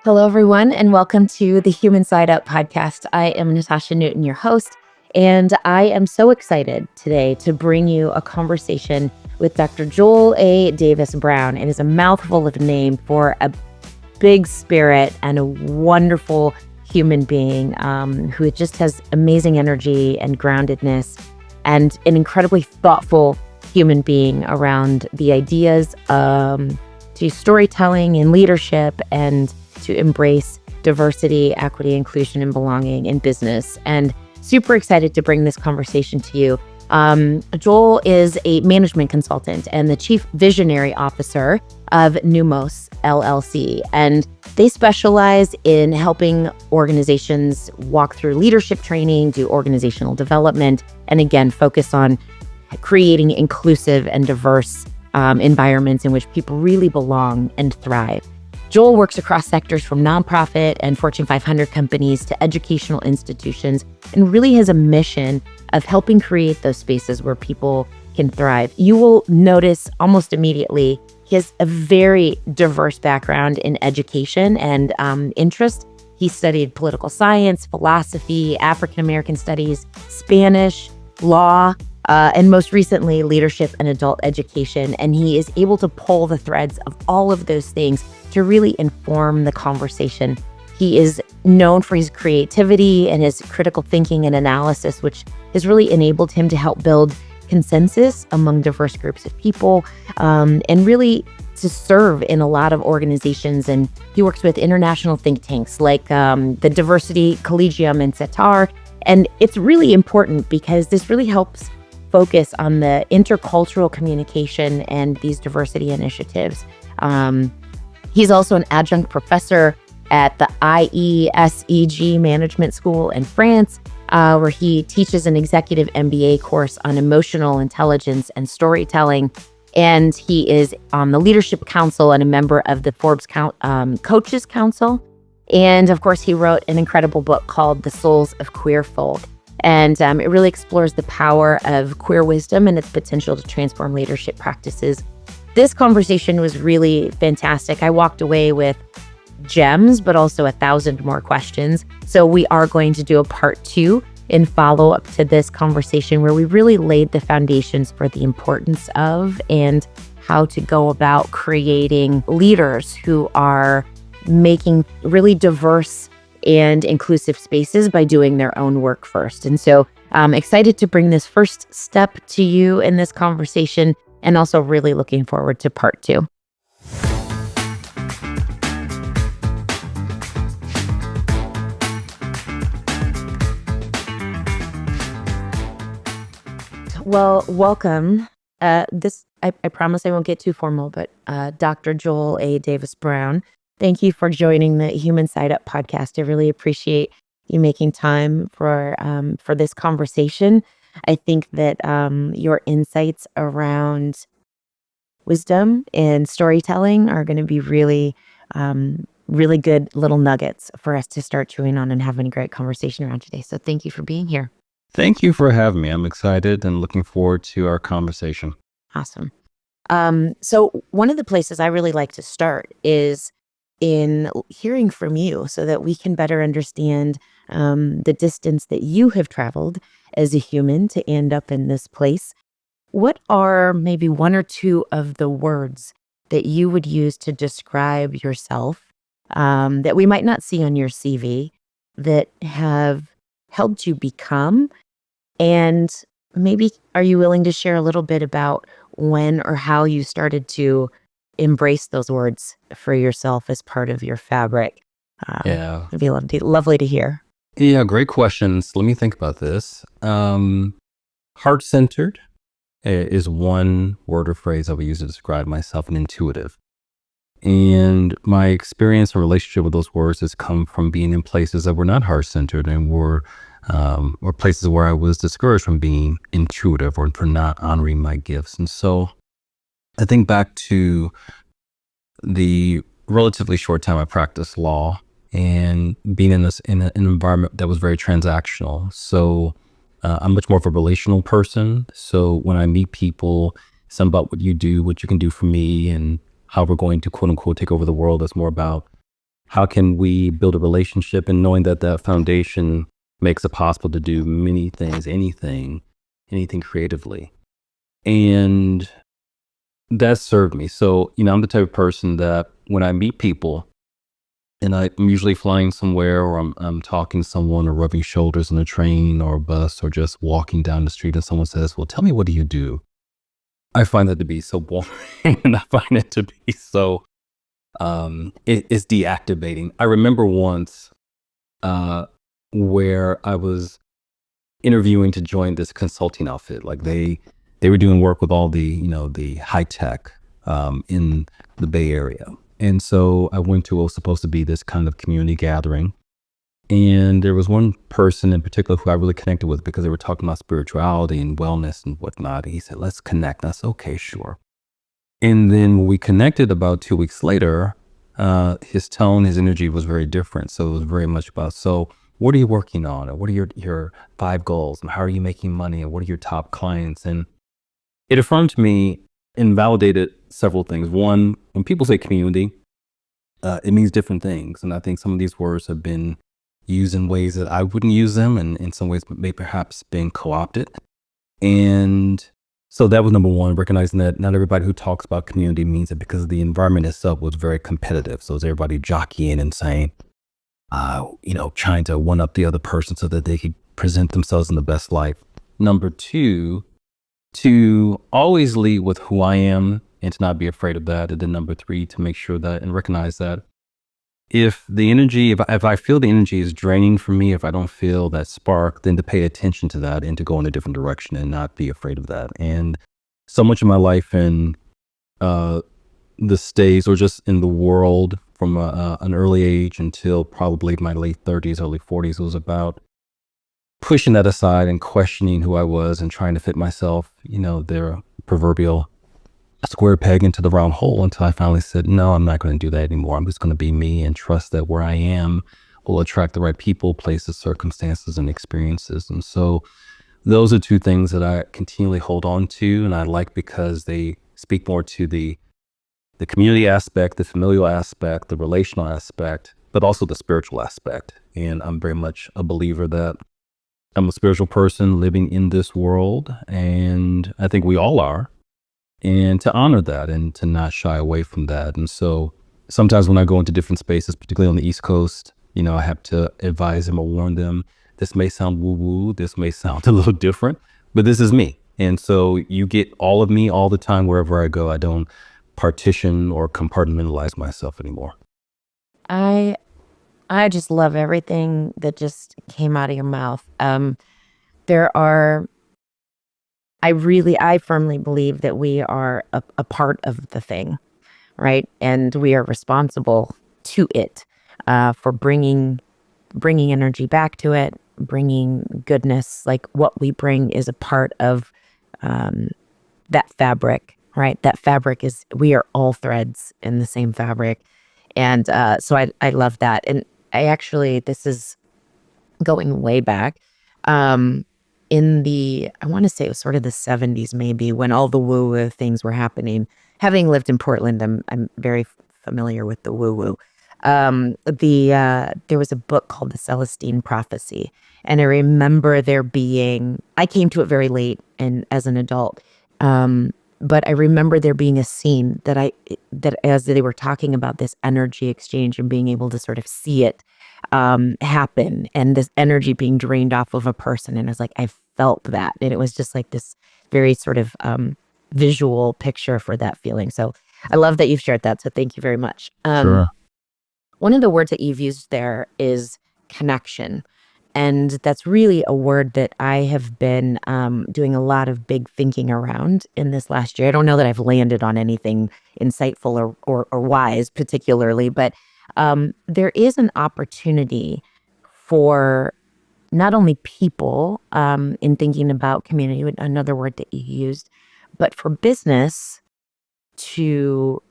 Hello, everyone, and welcome to the Human Side Up podcast. I am Natasha Newton, your host, and I am so excited today to bring you a conversation with Dr. Joel A. Davis Brown. It is a mouthful of a name for a big spirit and a wonderful human being who just has amazing energy and groundedness, and an incredibly thoughtful human being around the ideas to storytelling and leadership, and to embrace diversity, equity, inclusion, and belonging in business. And super excited to bring this conversation to you. Joel is a management consultant and the chief visionary officer of Numos LLC. And they specialize in helping organizations walk through leadership training, do organizational development, and again, focus on creating inclusive and diverse environments in which people really belong and thrive. Joel works across sectors from nonprofit and Fortune 500 companies to educational institutions, and really has a mission of helping create those spaces where people can thrive. You will notice almost immediately he has a very diverse background in education and interest. He studied political science, philosophy, African American studies, Spanish, law, and most recently, leadership and adult education. And he is able to pull the threads of all of those things to really inform the conversation. He is known for his creativity and his critical thinking and analysis, which has really enabled him to help build consensus among diverse groups of people, and really to serve in a lot of organizations. And he works with international think tanks like the Diversity Collegium in Qatar. And it's really important because this really helps focus on the intercultural communication and these diversity initiatives. He's also an adjunct professor at the IESEG Management School in France, where he teaches an executive MBA course on emotional intelligence and storytelling. And he is on the Leadership Council and a member of the Forbes Coaches Council. And of course, he wrote an incredible book called The Souls of Queer Folk. And it really explores the power of queer wisdom and its potential to transform leadership practices. This conversation was really fantastic. I walked away with gems, but also 1,000 more questions. So we are going to do a part 2 in follow-up to this conversation, where we really laid the foundations for the importance of and how to go about creating leaders who are making really diverse and inclusive spaces by doing their own work first. And so I'm excited to bring this first step to you in this conversation, and also really looking forward to part 2. Well, welcome. I promise I won't get too formal, but Dr. Joel A. Davis Brown, thank you for joining the Human Side Up podcast. I really appreciate you making time for this conversation. I think that your insights around wisdom and storytelling are going to be really, really good little nuggets for us to start chewing on and having a great conversation around today. So thank you for being here. Thank you for having me. I'm excited and looking forward to our conversation. Awesome. So one of the places I really like to start is in hearing from you, so that we can better understand the distance that you have traveled as a human to end up in this place. What are maybe one or two of the words that you would use to describe yourself, that we might not see on your CV, that have helped you become? And maybe are you willing to share a little bit about when or how you started to embrace those words for yourself as part of your fabric? Yeah. It'd be lovely to hear. Yeah, great questions. Let me think about this. Heart-centered is one word or phrase I would use to describe myself, and intuitive. And my experience and relationship with those words has come from being in places that were not heart-centered and were places where I was discouraged from being intuitive or for not honoring my gifts. And so I think back to the relatively short time I practiced law and being in an environment that was very transactional. So I'm much more of a relational person. So when I meet people, it's not about what you do, what you can do for me, and how we're going to quote unquote take over the world. It's more about How can we build a relationship, and knowing that that foundation makes it possible to do many things, anything creatively. And that served me. So, I'm the type of person that when I meet people, and I'm usually flying somewhere, or I'm talking to someone, or rubbing shoulders on a train or a bus, or just walking down the street, and someone says, "Well, tell me, what do you do?" I find that to be so boring, and I find it to be so, it's deactivating. I remember once, uh, where I was interviewing to join this consulting outfit. Like, they were doing work with all the, the high tech, in the Bay Area. And so I went to what was supposed to be this kind of community gathering. And there was one person in particular who I really connected with, because they were talking about spirituality and wellness and whatnot. And he said, "Let's connect." And I said, "Okay, sure." And then when we connected about 2 weeks later, his tone, his energy was very different. So it was very much about, "So what are you working on? And what are your 5 goals? And how are you making money? And what are your top clients?" And it affirmed me and validated several things. One, when people say community, it means different things. And I think some of these words have been used in ways that I wouldn't use them, and in some ways may perhaps been co-opted. And so that was number one, recognizing that not everybody who talks about community means it, because the environment itself was very competitive. So is everybody jockeying and saying, trying to one up the other person so that they could present themselves in the best light. Number two, to always lead with who I am and to not be afraid of that. And then number three, to make sure that and recognize that if I feel the energy is draining from me, if I don't feel that spark, then to pay attention to that and to go in a different direction and not be afraid of that. And so much of my life in uh, the States, or just in the world, from an early age until probably my late 30s, early 40s, was about pushing that aside and questioning who I was and trying to fit myself, their proverbial square peg into the round hole, until I finally said, "No, I'm not going to do that anymore. I'm just going to be me and trust that where I am will attract the right people, places, circumstances, and experiences." And so those are two things that I continually hold on to, and I like, because they speak more to the community aspect, the familial aspect, the relational aspect, but also the spiritual aspect. And I'm very much a believer that I'm a spiritual person living in this world, and I think we all are, and to honor that and to not shy away from that. And so sometimes when I go into different spaces, particularly on the East Coast, I have to advise them or warn them, this may sound woo woo, this may sound a little different, but this is me. And so you get all of me all the time wherever I go. I don't partition or compartmentalize myself anymore. I I just love everything that just came out of your mouth. There are I firmly believe that we are a part of the thing, right? And we are responsible to it, for bringing energy back to it, bringing goodness. Like, what we bring is a part of, um, that fabric, right? That fabric is, we are all threads in the same fabric. And so I love that. And this is going way back. Um, in the, I want to say it was sort of the 70s, maybe, when all the woo woo things were happening. Having lived in Portland, I'm very familiar with the woo woo. There was a book called The Celestine Prophecy, and I remember there being. I came to it very late and as an adult, um, but I remember there being a scene that as they were talking about this energy exchange and being able to sort of see it happen, and this energy being drained off of a person. And it's like, I felt that. And it was just like this very sort of visual picture for that feeling. So I love that you've shared that. So thank you very much. Sure. One of the words that you've used there is connection. And that's really a word that I have been doing a lot of big thinking around in this last year. I don't know that I've landed on anything insightful or wise particularly, but there is an opportunity for not only people, in thinking about community, another word that you used, but for business to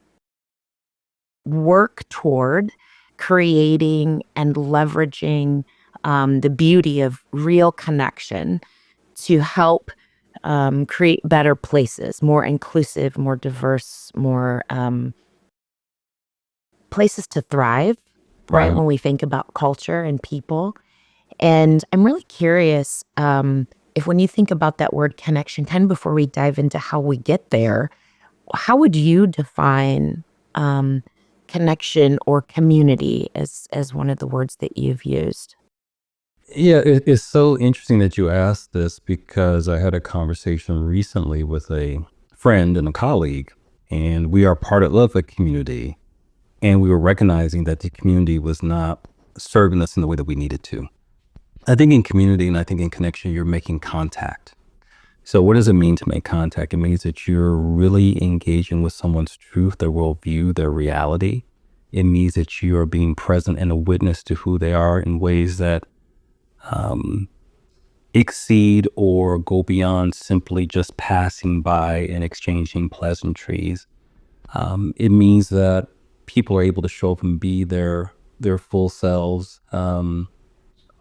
work toward creating and leveraging the beauty of real connection to help create better places, more inclusive, more diverse, more places to thrive. right? Right. When we think about culture and people. And I'm really curious if when you think about that word connection, kind of before we dive into how we get there, how would you define um, connection or community as one of the words that you've used? Yeah, it's so interesting that you asked this because I had a conversation recently with a friend and a colleague, and we are part of a community, and we were recognizing that the community was not serving us in the way that we needed to. I think in community and I think in connection, you're making contact. So, what does it mean to make contact? It means that you're really engaging with someone's truth, their worldview, their reality. It means that you are being present and a witness to who they are in ways that exceed or go beyond simply just passing by and exchanging pleasantries. It means that people are able to show up and be their full selves.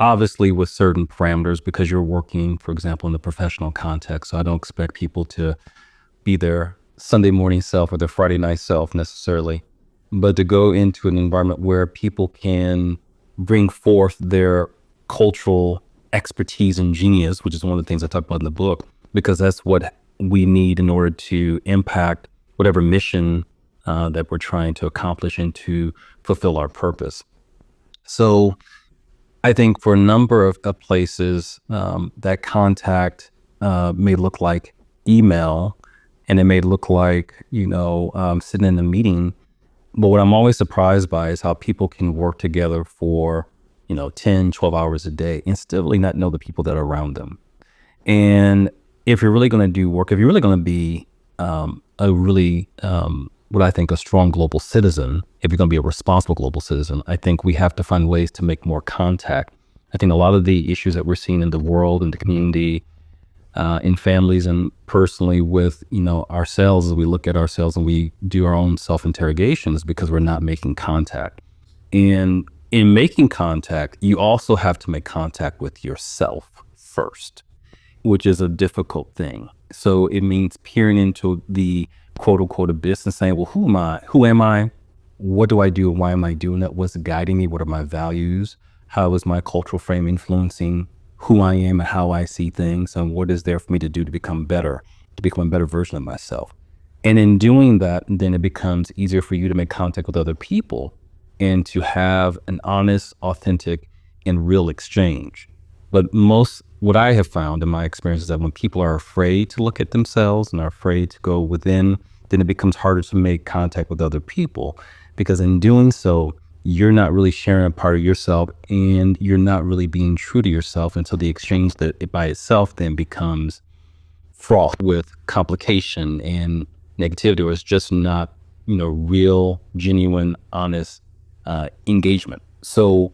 Obviously with certain parameters because you're working, for example, in the professional context. So I don't expect people to be their Sunday morning self or their Friday night self necessarily, but to go into an environment where people can bring forth their cultural expertise and genius, which is one of the things I talk about in the book, because that's what we need in order to impact whatever mission that we're trying to accomplish and to fulfill our purpose. So I think for a number of places, that contact may look like email and it may look like, sitting in a meeting. But what I'm always surprised by is how people can work together for, 10, 12 hours a day and still really not know the people that are around them. And if you're really going to do work, if you're really going to be a really, what I think, a strong global citizen, if you're going to be a responsible global citizen, I think we have to find ways to make more contact. I think a lot of the issues that we're seeing in the world, in the community, in families, and personally with ourselves, as we look at ourselves and we do our own self-interrogations, because we're not making contact. And in making contact, you also have to make contact with yourself first, which is a difficult thing. So it means peering into the quote unquote abyss and saying, well, who am I? Who am I? What do I do? Why am I doing it? What's guiding me? What are my values? How is my cultural frame influencing who I am and how I see things? And what is there for me to do to become better, to become a better version of myself? And in doing that, then it becomes easier for you to make contact with other people and to have an honest, authentic, and real exchange. But what I have found in my experience is that when people are afraid to look at themselves and are afraid to go within, then it becomes harder to make contact with other people. Because in doing so, you're not really sharing a part of yourself and you're not really being true to yourself until the exchange that it by itself then becomes fraught with complication and negativity, or it's just not, real, genuine, honest engagement. So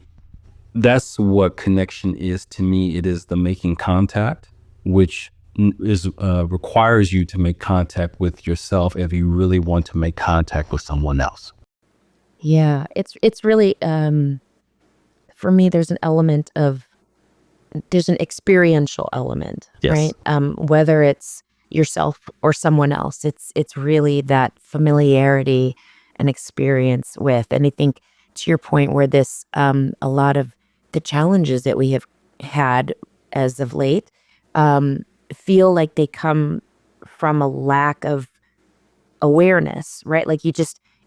that's what connection is to me. It is the making contact, which is requires you to make contact with yourself if you really want to make contact with someone else. Yeah, it's really for me. There's an experiential element, Yes. right? Whether it's yourself or someone else, it's really that familiarity and experience with. And I think to your point, where this a lot of the challenges that we have had as of late um, feel like they come from a lack of awareness, right? Like you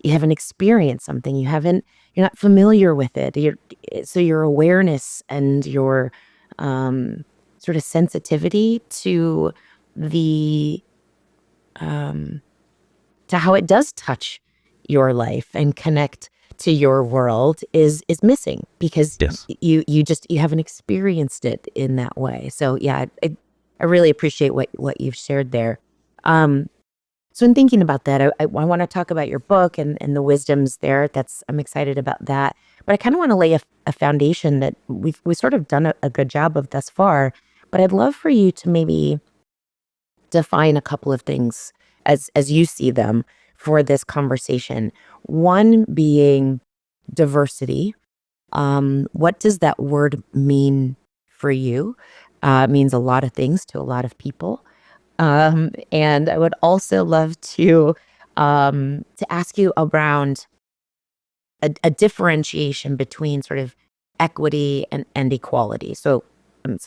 haven't experienced something, you're not familiar with it. So your awareness and your um, sort of sensitivity to the um, to how it does touch your life and connect to your world is missing because Yes. you haven't experienced it in that way. So yeah, I really appreciate what you've shared there. Um, so in thinking about that, I want to talk about your book and the wisdoms there. I'm excited about that. But I kind of want to lay a foundation that we've sort of done a good job of thus far. But I'd love for you to maybe define a couple of things as you see them for this conversation. One being diversity. What does that word mean for you? It means a lot of things to a lot of people. And I would also love to ask you around a differentiation between sort of equity and equality. So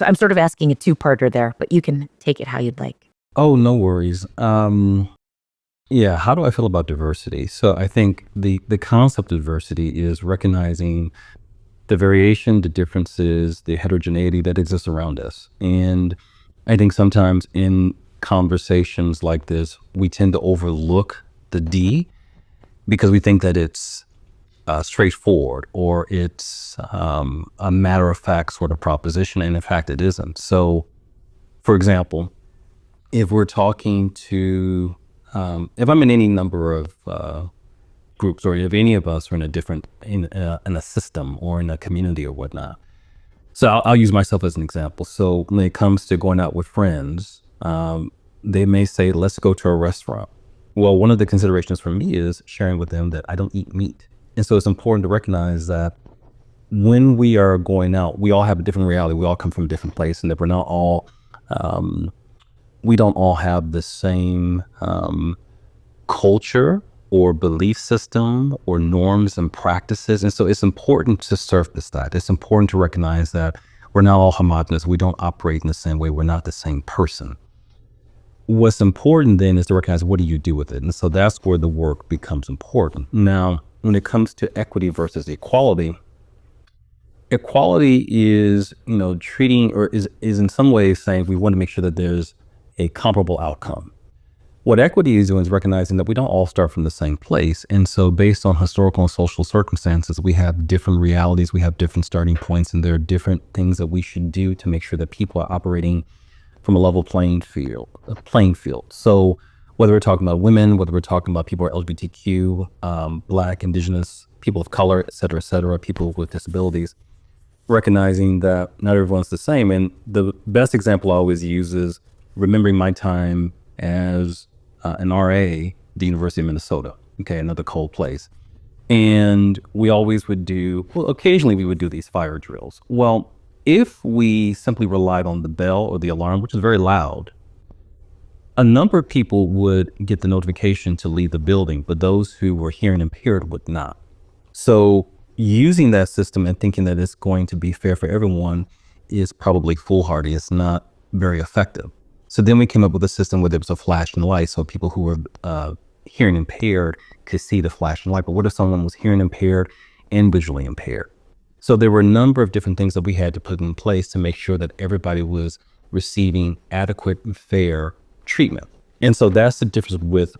I'm sort of asking a two-parter there, but you can take it how you'd like. Oh, no worries. Yeah, how do I feel about diversity? So I think the concept of diversity is recognizing the variation, the differences, the heterogeneity that exists around us. And I think sometimes in conversations like this, we tend to overlook the D because we think that it's straightforward or it's a matter of fact sort of proposition. And in fact, it isn't. So, for example, if we're talking to, if I'm in any number of groups, or if any of us are in a different, in a system or in a community or whatnot. So I'll use myself as an example. So when it comes to going out with friends, they may say, let's go to a restaurant. Well, one of the considerations for me is sharing with them that I don't eat meat. And so it's important to recognize that when we are going out, we all have a different reality. We all come from a different place, and that we're not all, we don't all have the same culture or belief system or norms and practices. And so it's important to surface that. It's important to recognize that we're not all homogenous. We don't operate in the same way. We're not the same person. What's important then is to recognize, what do you do with it? And so that's where the work becomes important. Now, when it comes to equity versus equality, equality is, treating, or is in some ways saying we want to make sure that there's a comparable outcome. What equity is doing is recognizing that we don't all start from the same place. And so based on historical and social circumstances, we have different realities, we have different starting points, and there are different things that we should do to make sure that people are operating from a level playing field. So whether we're talking about women, whether we're talking about people who are LGBTQ, Black, Indigenous, people of color, et cetera, people with disabilities, recognizing that not everyone's the same. And the best example I always use is remembering my time as an RA, the University of Minnesota, okay, another cold place. And we always would do, well, occasionally we would do these fire drills. Well, if we simply relied on the bell or the alarm, which is very loud, a number of people would get the notification to leave the building, but those who were hearing impaired would not. So using that system and thinking that it's going to be fair for everyone is probably foolhardy. It's not very effective. So then we came up with a system where there was a flashing light, so people who were hearing impaired could see the flashing light. But what if someone was hearing impaired and visually impaired? So there were a number of different things that we had to put in place to make sure that everybody was receiving adequate and fair treatment. And so that's the difference with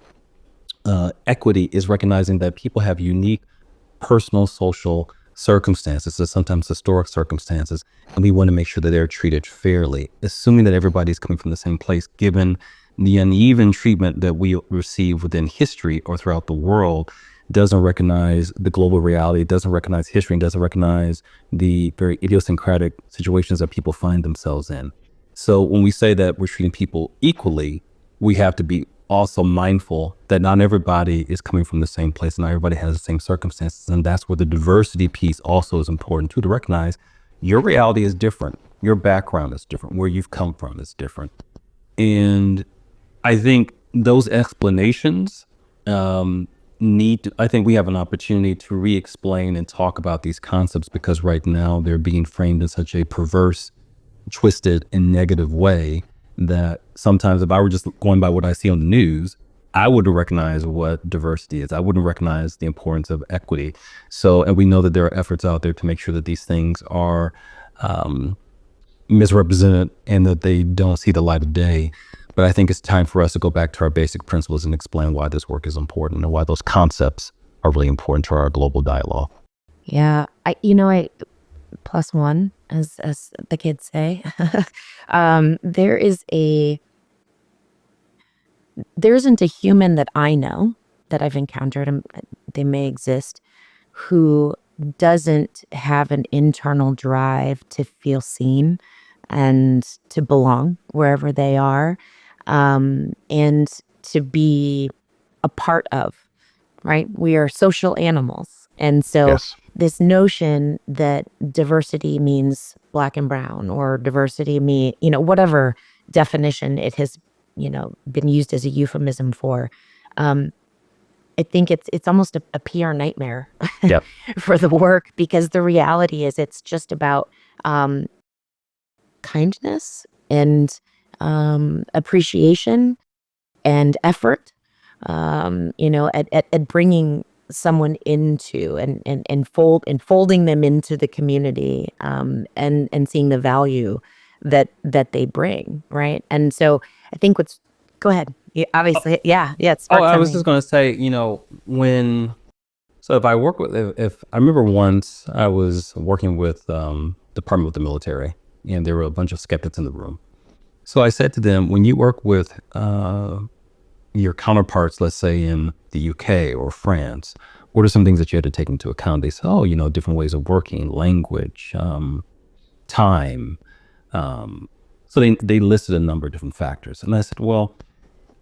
equity, is recognizing that people have unique personal, social circumstances, so sometimes historic circumstances, and we want to make sure that they're treated fairly, assuming that everybody's coming from the same place, given the uneven treatment that we receive within history or throughout the world. Doesn't recognize the global reality, doesn't recognize history, and doesn't recognize the very idiosyncratic situations that people find themselves in. So when we say that we're treating people equally, we have to be also mindful that not everybody is coming from the same place, and not everybody has the same circumstances. And that's where the diversity piece also is important too, to recognize your reality is different, your background is different, where you've come from is different. And I think those explanations I think we have an opportunity to re-explain and talk about these concepts, because right now they're being framed in such a perverse, twisted, and negative way that sometimes if I were just going by what I see on the news, I wouldn't recognize what diversity is. I wouldn't recognize the importance of equity. So, and we know that there are efforts out there to make sure that these things are misrepresented and that they don't see the light of day. But I think it's time for us to go back to our basic principles and explain why this work is important and why those concepts are really important to our global dialogue. Yeah, I plus one, as the kids say. There isn't a human that I know, that I've encountered, and they may exist, who doesn't have an internal drive to feel seen and to belong wherever they are, and to be a part of, right? We are social animals. And so Yes. this notion that diversity means black and brown, or diversity whatever definition it has, been used as a euphemism for, I think it's almost a PR nightmare Yep. for the work, because the reality is it's just about um, kindness and appreciation and effort, at bringing someone into and folding them into the community, and seeing the value that they bring, right? And so I think what's go ahead. Yeah, obviously, yeah, it Oh, sparked I was just something. going to say, so if I work with, if I remember once I was working with Department of the Military, and there were a bunch of skeptics in the room. So I said to them, when you work with your counterparts, let's say in the UK or France, what are some things that you had to take into account? They said, oh, different ways of working, language, time. Um, so they listed a number of different factors. And I said, well,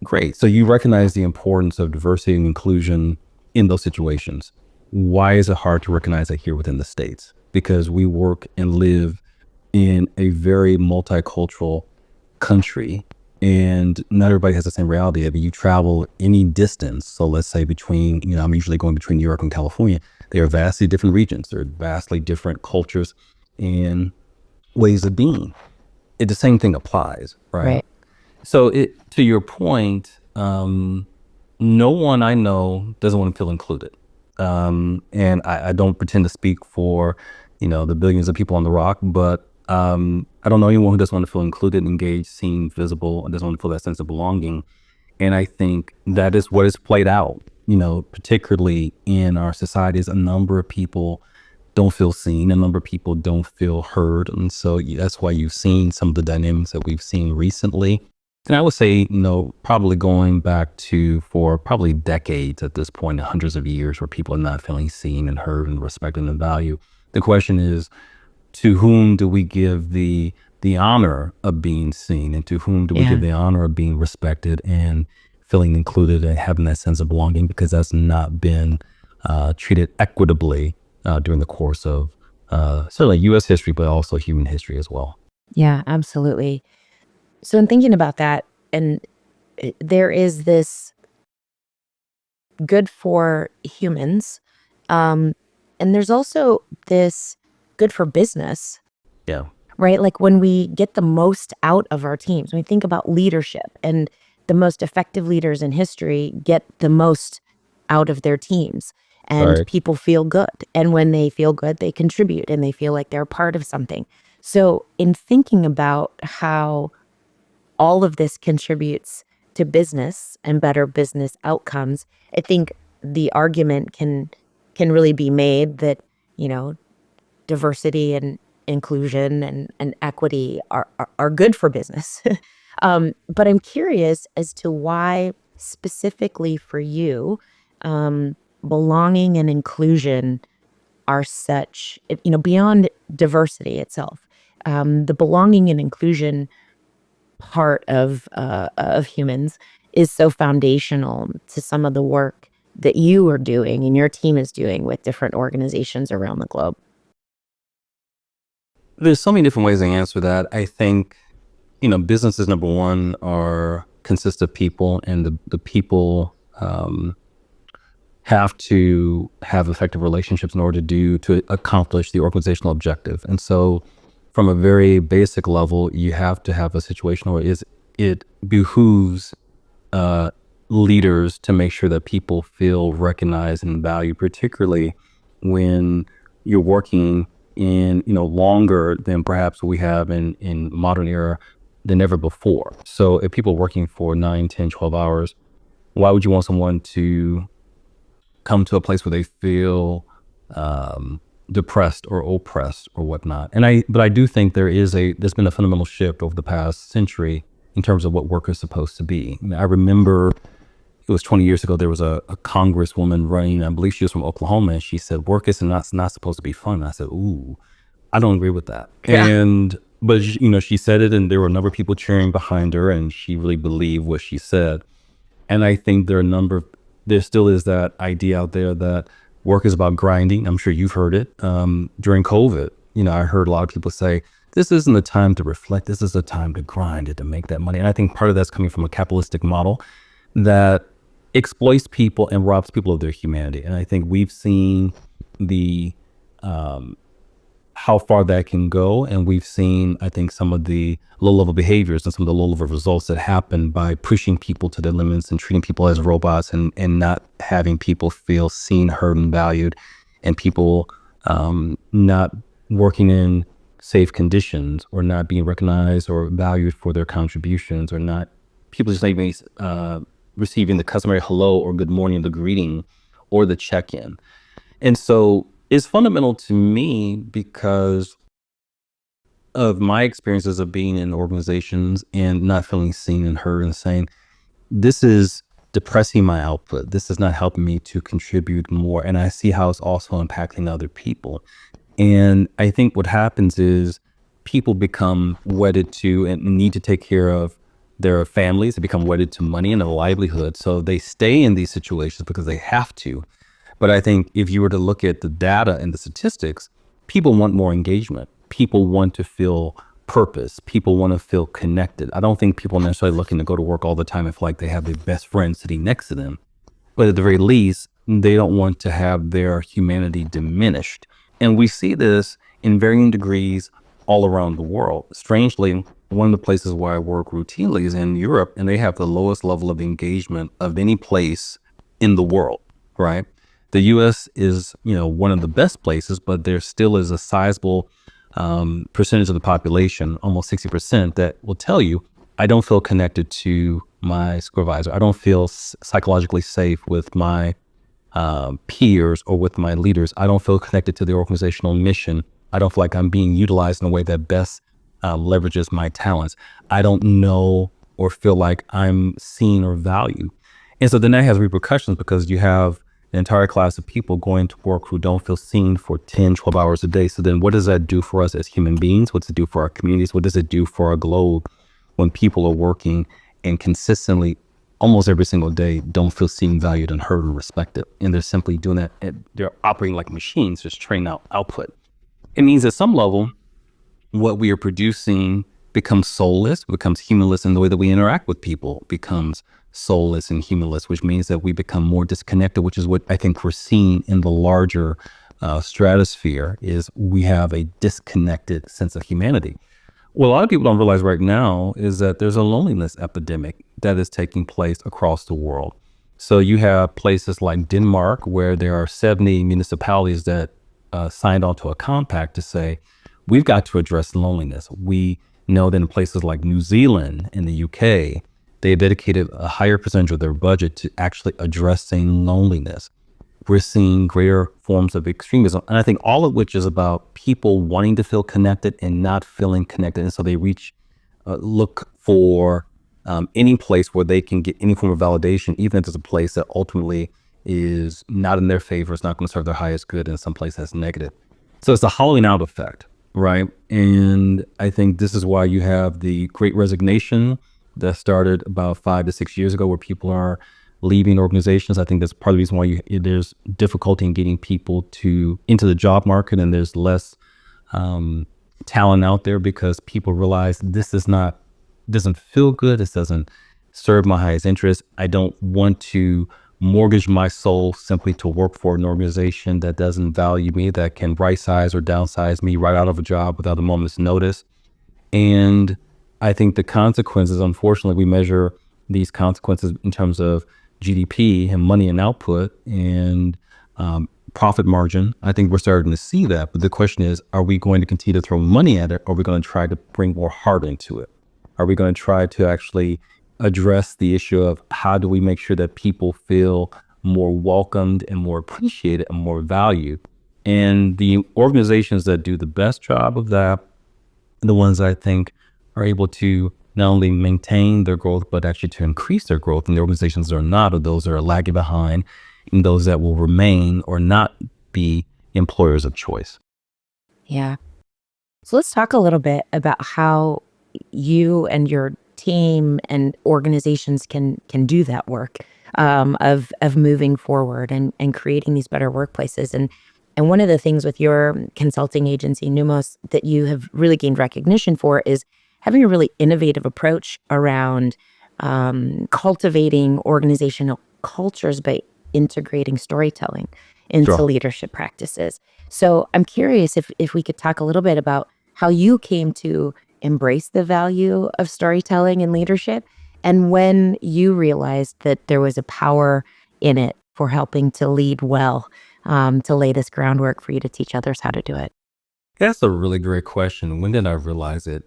great. So you recognize the importance of diversity and inclusion in those situations. Why is it hard to recognize that here within the States? Because we work and live in a very multicultural country, and not everybody has the same reality. If you travel any distance, so let's say between, I'm usually going between New York and California, they are vastly different regions. They're vastly different cultures and ways of being. The same thing applies, right? Right. So to your point, no one I know doesn't want to feel included. And I don't pretend to speak for, the billions of people on the rock, but I don't know anyone who doesn't want to feel included, engaged, seen, visible, and doesn't want to feel that sense of belonging. And I think that is what is played out, particularly in our societies. A number of people don't feel seen. A number of people don't feel heard. And so that's why you've seen some of the dynamics that we've seen recently. And I would say, probably going back to for probably decades at this point, hundreds of years, where people are not feeling seen and heard and respected and valued. The question is, to whom do we give the honor of being seen, and to whom do we give Yeah. the honor of being respected and feeling included and having that sense of belonging? Because that's not been treated equitably during the course of certainly U.S. history, but also human history as well. Yeah, absolutely. So in thinking about that, and there is this good for humans, um, and there's also this good for business, Yeah. right? Like when we get the most out of our teams, when we think about leadership, and the most effective leaders in history get the most out of their teams, and Right. people feel good. And when they feel good, they contribute and they feel like they're part of something. So, in thinking about how all of this contributes to business and better business outcomes, I think the argument can really be made that, you know, diversity and inclusion and equity are good for business. But I'm curious as to why specifically for you, belonging and inclusion are such, beyond diversity itself. The belonging and inclusion part of humans is so foundational to some of the work that you are doing and your team is doing with different organizations around the globe. There's so many different ways to answer that. I think, businesses, number one, are consist of people, and the people have to have effective relationships in order to accomplish the organizational objective. And so from a very basic level, you have to have a situation where it behooves uh, leaders to make sure that people feel recognized and valued, particularly when you're working in, longer than perhaps we have in modern era than ever before. So if people are working for 9, 10, 12 hours, why would you want someone to come to a place where they feel depressed or oppressed or whatnot? But I do think there's been a fundamental shift over the past century in terms of what work is supposed to be. I remember it was 20 years ago, there was a congresswoman running, I believe she was from Oklahoma, and she said, work is not supposed to be fun. And I said, ooh, I don't agree with that. Yeah. But she said it, and there were a number of people cheering behind her, and she really believed what she said. And I think there still is that idea out there that work is about grinding. I'm sure you've heard it. During COVID, I heard a lot of people say, this isn't the time to reflect. This is the time to grind it, to make that money. And I think part of that's coming from a capitalistic model that exploits people and robs people of their humanity. And I think we've seen the how far that can go. And we've seen, I think, some of the low level behaviors and some of the low level results that happen by pushing people to their limits and treating people as robots, and not having people feel seen, heard, and valued, and people not working in safe conditions, or not being recognized or valued for their contributions, or not people just not even receiving the customary hello or good morning, the greeting, or the check-in. And so it's fundamental to me because of my experiences of being in organizations and not feeling seen and heard, and saying, this is depressing my output. This is not helping me to contribute more. And I see how it's also impacting other people. And I think what happens is people become wedded to and need to take care of their families. They become wedded to money and a livelihood. So they stay in these situations because they have to. But I think if you were to look at the data and the statistics, people want more engagement. People want to feel purpose. People want to feel connected. I don't think people are necessarily looking to go to work all the time and feel like they have their best friend sitting next to them. But at the very least, they don't want to have their humanity diminished. And we see this in varying degrees all around the world. Strangely, one of the places where I work routinely is in Europe, and they have the lowest level of engagement of any place in the world, right? The US is, one of the best places, but there still is a sizable percentage of the population, almost 60%, that will tell you, I don't feel connected to my supervisor. I don't feel psychologically safe with my peers or with my leaders. I don't feel connected to the organizational mission. I don't feel like I'm being utilized in a way that best leverages my talents. I don't know or feel like I'm seen or valued. And so then that has repercussions, because you have an entire class of people going to work who don't feel seen for 10, 12 hours a day. So then what does that do for us as human beings? What does it do for our communities? What does it do for our globe when people are working and consistently, almost every single day, don't feel seen, valued, and heard, or respected? And they're simply doing that. They're operating like machines, just train out output. It means at some level, what we are producing becomes soulless, becomes humanless, and the way that we interact with people becomes soulless and humanless, which means that we become more disconnected, which is what I think we're seeing in the larger stratosphere, is we have a disconnected sense of humanity. What a lot of people don't realize right now is that there's a loneliness epidemic that is taking place across the world. So you have places like Denmark, where there are 70 municipalities that signed onto a compact to say, we've got to address loneliness. We know that in places like New Zealand and the UK, they dedicated a higher percentage of their budget to actually addressing loneliness. We're seeing greater forms of extremism. And I think all of which is about people wanting to feel connected and not feeling connected. And so they look for any place where they can get any form of validation, even if it's a place that ultimately is not in their favor, it's not going to serve their highest good, and some place that's negative. So it's the hollowing out effect, right? And I think this is why you have the Great Resignation that started about 5 to 6 years ago, where people are leaving organizations. I think that's part of the reason why there's difficulty in getting people into the job market, and there's less talent out there, because people realize this doesn't feel good. This doesn't serve my highest interest. I don't want to mortgage my soul simply to work for an organization that doesn't value me, that can right size or downsize me right out of a job without a moment's notice. And I think the consequences, unfortunately, we measure these consequences in terms of GDP and money and output and profit margin. I think we're starting to see that. But the question is, are we going to continue to throw money at it, or are we going to try to bring more heart into it? Are we going to try to actually address the issue of how do we make sure that people feel more welcomed and more appreciated and more valued? And the organizations that do the best job of that, the ones I think are able to not only maintain their growth, but actually to increase their growth. And the organizations that are not, are those that are lagging behind, and those that will remain or not be employers of choice. Yeah. So let's talk a little bit about how you and your team and organizations can do that work, of moving forward and creating these better workplaces. And one of the things with your consulting agency, Numos, that you have really gained recognition for is having a really innovative approach around cultivating organizational cultures by integrating storytelling into Sure. leadership practices. So I'm curious if we could talk a little bit about how you came to embrace the value of storytelling in leadership and when you realized that there was a power in it for helping to lead well, to lay this groundwork for you to teach others how to do it. That's a really great question. When did I realize it?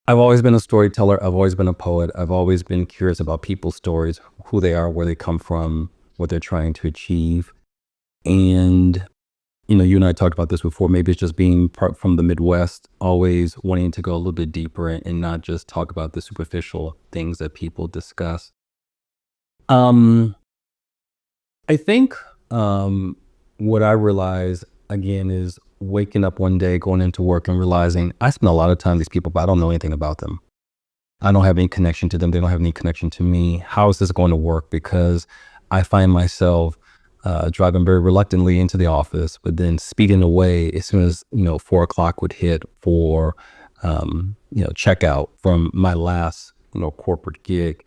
I've always been a storyteller. I've always been a poet. I've always been curious about people's stories, who they are, where they come from, what they're trying to achieve. And, you and I talked about this before. Maybe it's just being part from the Midwest, always wanting to go a little bit deeper and not just talk about the superficial things that people discuss. Um, I think what I realize again is waking up one day, going into work and realizing I spend a lot of time with these people, but I don't know anything about them. I don't have any connection to them. They don't have any connection to me. How is this going to work? Because I find myself driving very reluctantly into the office, but then speeding away as soon as 4 o'clock would hit for checkout from my last corporate gig,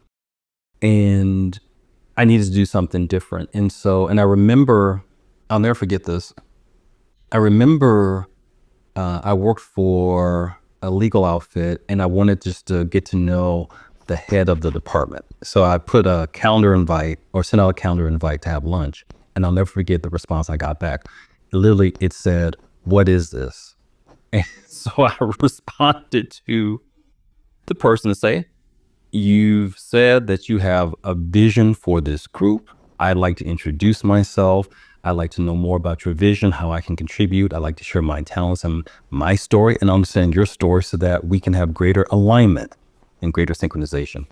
and I needed to do something different. And I remember, I'll never forget this. I remember I worked for a legal outfit and I wanted just to get to know the head of the department. So I put a calendar invite or sent out a calendar invite to have lunch. And I'll never forget the response I got back. Literally, it said, "What is this?" And so I responded to the person to say, "You've said that you have a vision for this group. I'd like to introduce myself. I'd like to know more about your vision, how I can contribute. I'd like to share my talents and my story and understand your story so that we can have greater alignment and greater synchronization."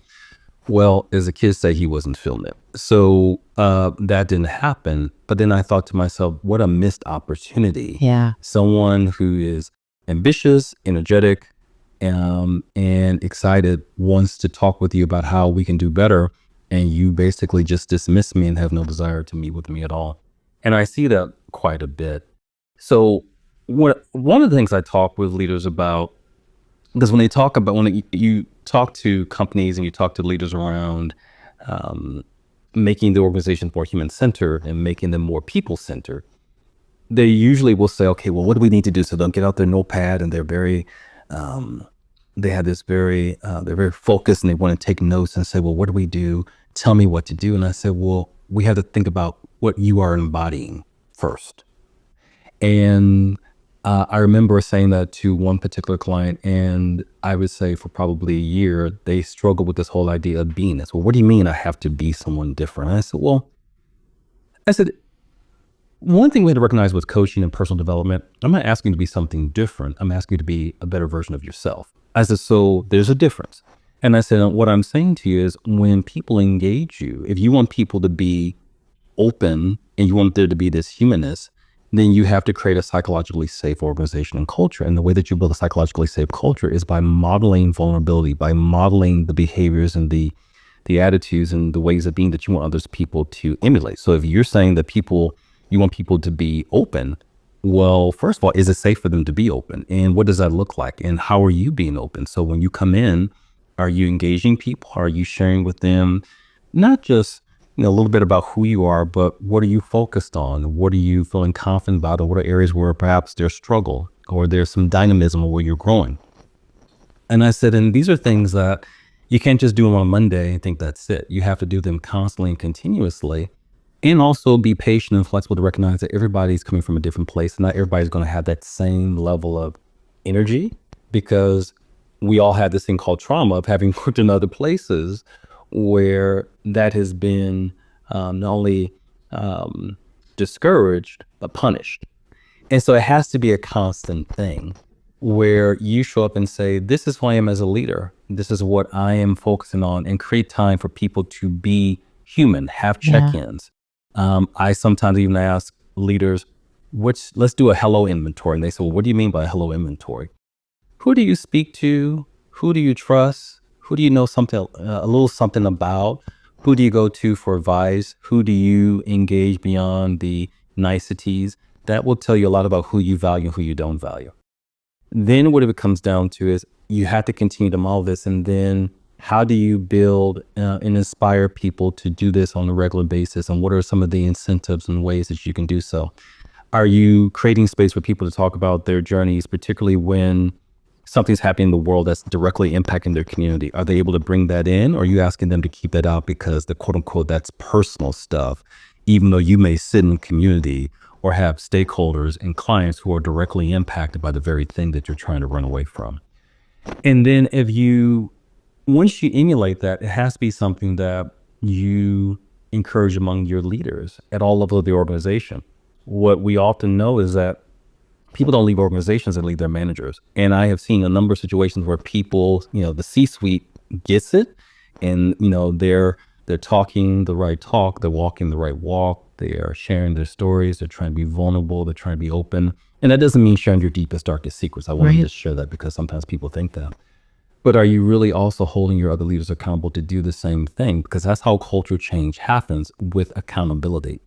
Well, as the kids say, he wasn't feeling it. So that didn't happen. But then I thought to myself, what a missed opportunity. Yeah. Someone who is ambitious, energetic, and excited wants to talk with you about how we can do better. And you basically just dismiss me and have no desire to meet with me at all. And I see that quite a bit. So one of the things I talk with leaders about, because when you talk to companies and you talk to leaders around making the organization more human centered and making them more people centered, they usually will say, okay, well, what do we need to do? So they'll get out their notepad and they're very, they have this they're very focused and they want to take notes and say, well, what do we do? Tell me what to do. And I said, well, we have to think about what you are embodying first. And I remember saying that to one particular client, and I would say for probably a year, they struggled with this whole idea of beingness. Well, what do you mean I have to be someone different? And I said, one thing we had to recognize with coaching and personal development, I'm not asking you to be something different. I'm asking you to be a better version of yourself. I said, so there's a difference. And I said, what I'm saying to you is when people engage you, if you want people to be open and you want there to be this humanness, then you have to create a psychologically safe organization and culture. And the way that you build a psychologically safe culture is by modeling vulnerability, by modeling the behaviors and the attitudes and the ways of being that you want others people to emulate. So if you're saying that you want people to be open, well, first of all, is it safe for them to be open? And what does that look like? And how are you being open? So when you come in, are you engaging people? Are you sharing with them not just a little bit about who you are, but what are you focused on? What are you feeling confident about? Or what are areas where perhaps there's struggle or there's some dynamism or where you're growing? And I said, and these are things that you can't just do them on Monday and think that's it. You have to do them constantly and continuously, and also be patient and flexible to recognize that everybody's coming from a different place. Not everybody's going to have that same level of energy, because we all have this thing called trauma of having worked in other places where that has been not only discouraged, but punished. And so it has to be a constant thing where you show up and say, this is who I am as a leader. This is what I am focusing on, and create time for people to be human, have Yeah. check-ins. I sometimes even ask leaders, let's do a hello inventory. And they say, well, what do you mean by a hello inventory? Who do you speak to? Who do you trust? Who do you know something, a little something about? Who do you go to for advice? Who do you engage beyond the niceties? That will tell you a lot about who you value and who you don't value. Then what it comes down to is you have to continue to model this. And then How do you build and inspire people to do this on a regular basis? And what are some of the incentives and ways that you can do so? Are you creating space for people to talk about their journeys, particularly when something's happening in the world that's directly impacting their community? Are they able to bring that in, or are you asking them to keep that out because the quote unquote that's personal stuff, even though you may sit in community or have stakeholders and clients who are directly impacted by the very thing that you're trying to run away from? And then once you emulate that, it has to be something that you encourage among your leaders at all levels of the organization. What we often know is that people don't leave organizations, they leave their managers. And I have seen a number of situations where people, the C-suite gets it, and they're talking the right talk, they're walking the right walk, they are sharing their stories, they're trying to be vulnerable, they're trying to be open. And that doesn't mean sharing your deepest, darkest secrets. I want to Right. just share that because sometimes people think that. But are you really also holding your other leaders accountable to do the same thing? Because that's how culture change happens, with accountability.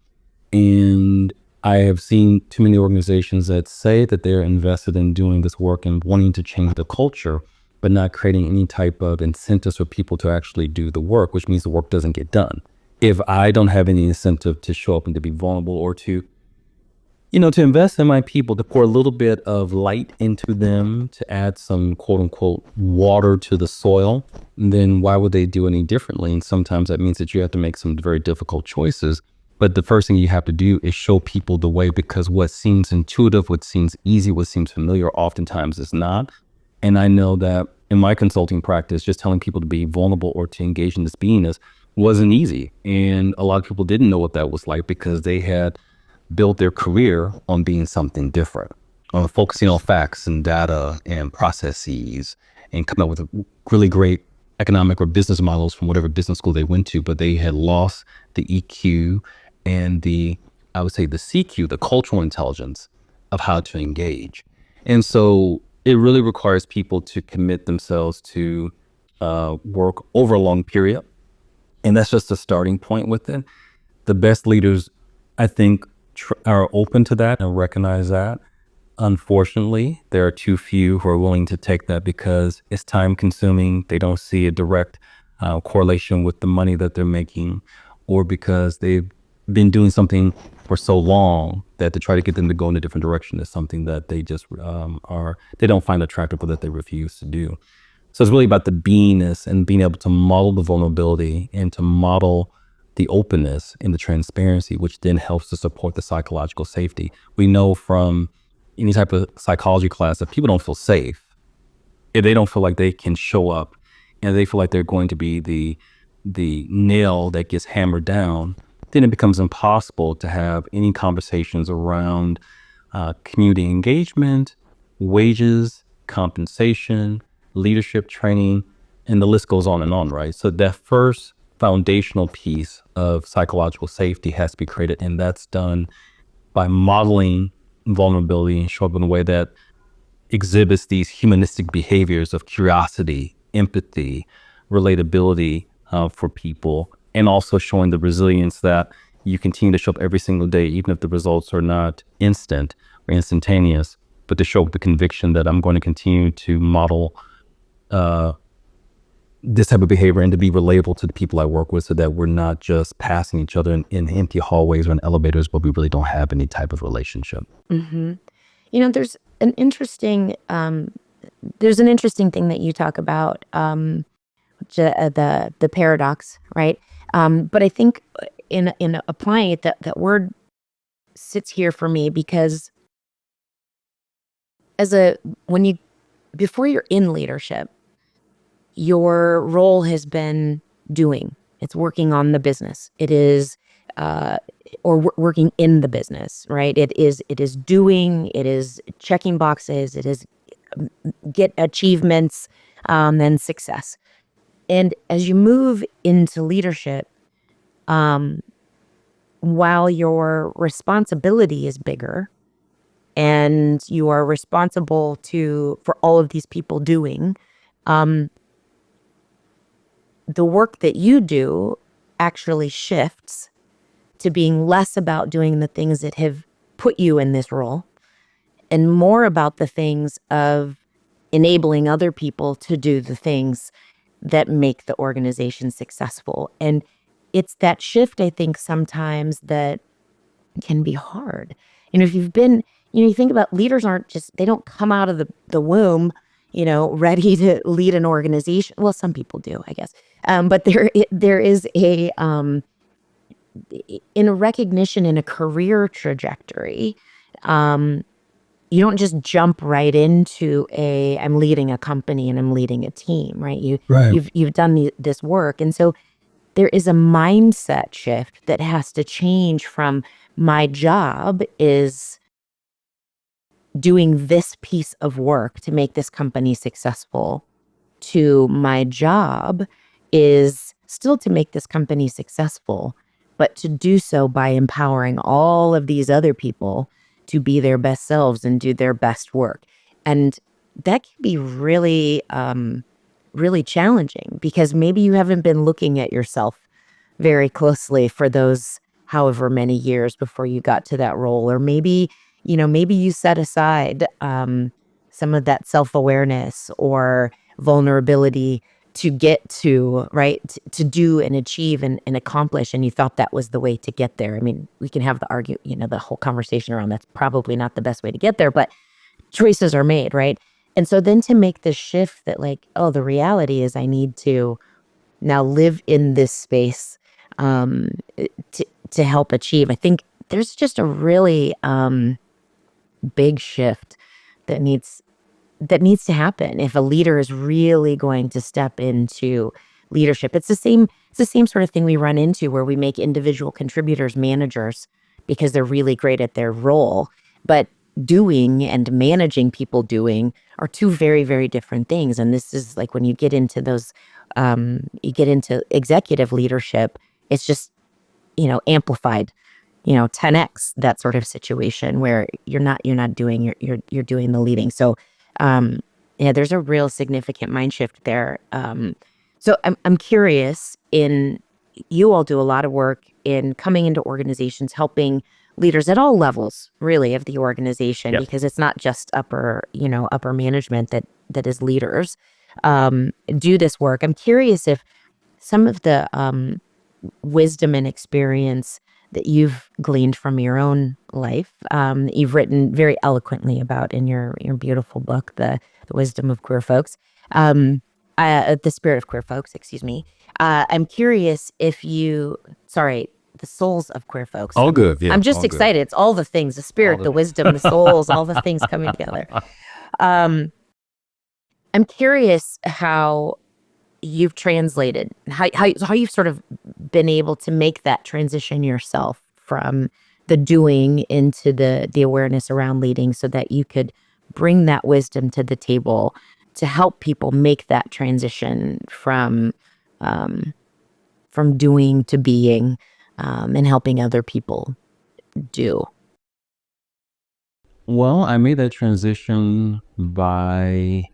And I have seen too many organizations that say that they're invested in doing this work and wanting to change the culture, but not creating any type of incentives for people to actually do the work, which means the work doesn't get done. If I don't have any incentive to show up and to be vulnerable, or to invest in my people, to pour a little bit of light into them, to add some quote unquote water to the soil, then why would they do any differently? And sometimes that means that you have to make some very difficult choices. But the first thing you have to do is show people the way, because what seems intuitive, what seems easy, what seems familiar, oftentimes is not. And I know that in my consulting practice, just telling people to be vulnerable or to engage in this beingness wasn't easy. And a lot of people didn't know what that was like because they had built their career on being something different, on focusing on facts and data and processes, and coming up with really great economic or business models from whatever business school they went to, but they had lost the EQ and I would say the CQ, the cultural intelligence of how to engage. And so it really requires people to commit themselves to work over a long period. And that's just a starting point with it. The best leaders, I think, are open to that and recognize that. Unfortunately, there are too few who are willing to take that because it's time consuming. They don't see a direct correlation with the money that they're making, or because they've been doing something for so long that to try to get them to go in a different direction is something that they just they don't find attractive, or that they refuse to do. So it's really about the beingness and being able to model the vulnerability and to model the openness and the transparency, which then helps to support the psychological safety. We know from any type of psychology class that people don't feel safe if they don't feel like they can show up and they feel like they're going to be the nail that gets hammered down. Then it becomes impossible to have any conversations around community engagement, wages, compensation, leadership training, and the list goes on and on, right? So that first foundational piece of psychological safety has to be created, and that's done by modeling vulnerability and show up in a way that exhibits these humanistic behaviors of curiosity, empathy, relatability for people, and also showing the resilience that you continue to show up every single day, even if the results are not instant or instantaneous, but to show up the conviction that I'm going to continue to model this type of behavior and to be relatable to the people I work with, so that we're not just passing each other in empty hallways or in elevators, but we really don't have any type of relationship. Hmm. There's an interesting thing that you talk about, the paradox, right? But I think in applying it, that word sits here for me because as a when you before you're in leadership, your role has been doing. It's working on the business. It is uh, working in the business, right? It is doing. It is checking boxes. It is get achievements, and success. And as you move into leadership, um, while your responsibility is bigger and you are responsible for all of these people doing, um, the work that you do actually shifts to being less about doing the things that have put you in this role and more about the things of enabling other people to do the things that make the organization successful. And it's that shift, I think, sometimes that can be hard. If you've been, you think about leaders aren't just, they don't come out of the womb, ready to lead an organization. Well, some people do, I guess. But there is in a recognition in a career trajectory, um, you don't just jump right into I'm leading a company and I'm leading a team, right? Right. You've done this work. And so there is a mindset shift that has to change from my job is doing this piece of work to make this company successful to my job is still to make this company successful, but to do so by empowering all of these other people to be their best selves and do their best work. And that can be really, really challenging because maybe you haven't been looking at yourself very closely for those however many years before you got to that role. Or maybe, maybe you set aside some of that self-awareness or vulnerability to get to, right, to do and achieve and accomplish. And you thought that was the way to get there. I mean, we can have the whole conversation around that's probably not the best way to get there, but choices are made, right? And so then to make this shift that like, oh, the reality is I need to now live in this space um, to help achieve. I think there's just a really big shift that needs to happen if a leader is really going to step into leadership. It's the same sort of thing we run into where we make individual contributors managers because they're really great at their role, but doing and managing people doing are two very, very different things. And this is like when you get into those you get into executive leadership, it's just amplified 10x, that sort of situation where you're not doing you're doing the leading. So um yeah, there's a real significant mind shift there. So I'm curious, in you all do a lot of work in coming into organizations, helping leaders at all levels really of the organization, Yep. because it's not just upper management that is leaders do this work. I'm curious if some of the wisdom and experience that you've gleaned from your own life, that you've written very eloquently about in your beautiful book, the wisdom of queer folks, the spirit of queer folks, excuse me. I'm curious if sorry, the souls of queer folks. All I'm good. Yeah. I'm just All good. excited. It's all the things, the All spirit, the wisdom, the souls, all the things coming together. Um, I'm curious how you've translated, how you've sort of been able to make that transition yourself from the doing into the awareness around leading so that you could bring that wisdom to the table to help people make that transition um, from doing to being, and helping other people do. Well, I made that transition by